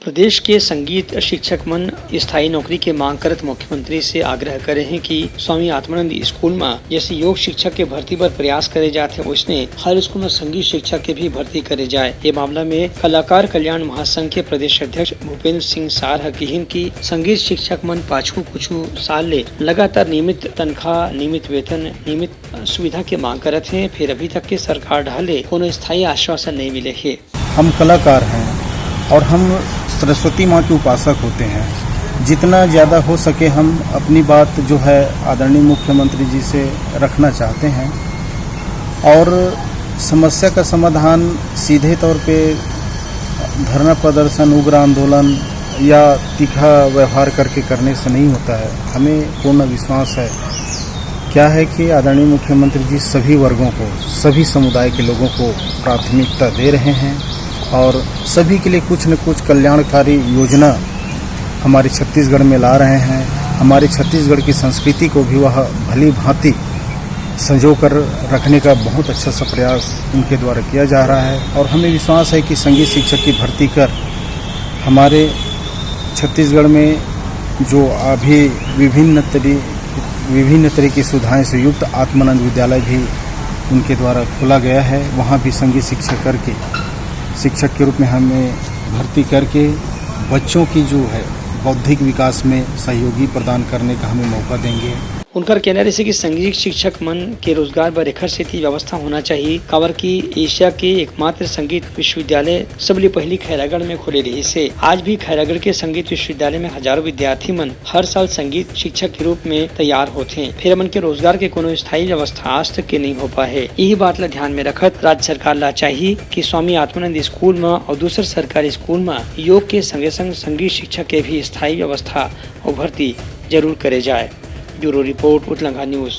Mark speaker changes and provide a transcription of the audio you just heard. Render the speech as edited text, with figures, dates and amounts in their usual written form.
Speaker 1: प्रदेश के संगीत शिक्षक मन स्थायी नौकरी के मांग करत मुख्यमंत्री से आग्रह करे हैं कि स्वामी आत्मानंद स्कूल में जैसे योग शिक्षक के भर्ती पर प्रयास करे जाते उसने हर स्कूल में संगीत शिक्षक के भी भर्ती करे जाए। ये मामला में कलाकार कल्याण महासंघ के प्रदेश अध्यक्ष भूपेंद्र सिंह सार हकीहिन की संगीत शिक्षक मन पाछू कुछ साल ले लगातार नियमित तनख्वाह, नियमित वेतन, नियमित सुविधा के मांग करते हैं, फिर अभी तक के सरकार ढाले कोनो स्थायी आश्वासन नहीं मिले है।
Speaker 2: हम कलाकार हैं और हम सरस्वती माँ के उपासक होते हैं। जितना ज़्यादा हो सके हम अपनी बात जो है आदरणीय मुख्यमंत्री जी से रखना चाहते हैं और समस्या का समाधान सीधे तौर पे धरना प्रदर्शन, उग्र आंदोलन या तीखा व्यवहार करके करने से नहीं होता है। हमें पूर्ण विश्वास है क्या है कि आदरणीय मुख्यमंत्री जी सभी वर्गों को, सभी समुदाय के लोगों को प्राथमिकता दे रहे हैं और सभी के लिए कुछ न कुछ कल्याणकारी योजना हमारे छत्तीसगढ़ में ला रहे हैं। हमारे छत्तीसगढ़ की संस्कृति को भी वह भली भांति संजो कर रखने का बहुत अच्छा सा प्रयास उनके द्वारा किया जा रहा है और हमें विश्वास है कि संगीत शिक्षक की भर्ती कर हमारे छत्तीसगढ़ में जो अभी विभिन्न तरह की सुविधाएं से युक्त आत्मानंद विद्यालय भी उनके द्वारा खोला गया है। वहाँ भी संगीत शिक्षक के रूप में हमें भर्ती करके बच्चों की जो है बौद्धिक विकास में सहयोगी प्रदान करने का हमें मौका देंगे।
Speaker 1: उनका कहना है कि संगीत शिक्षक मन के रोजगार बर एखर सेती व्यवस्था होना चाहिए, काबर की एशिया के एकमात्र संगीत विश्वविद्यालय सबले पहली खैरागढ़ में खोले रही से। आज भी खैरागढ़ के संगीत विश्वविद्यालय में हजारों विद्यार्थी मन हर साल संगीत शिक्षक के रूप में तैयार होते हैं, फिर मन के रोजगार के कोनो स्थायी व्यवस्था आज तक के नहीं हो पाए है। यही बात ला ध्यान में रखत राज्य सरकार ला चाहिए कि स्वामी आत्मानंद स्कूल में और दूसरे सरकारी स्कूल में योग के संगे संग संगीत शिक्षक के भी स्थायी व्यवस्था और भर्ती जरूर करे जाए। ब्यूरो रिपोर्ट, उतलंगा न्यूज।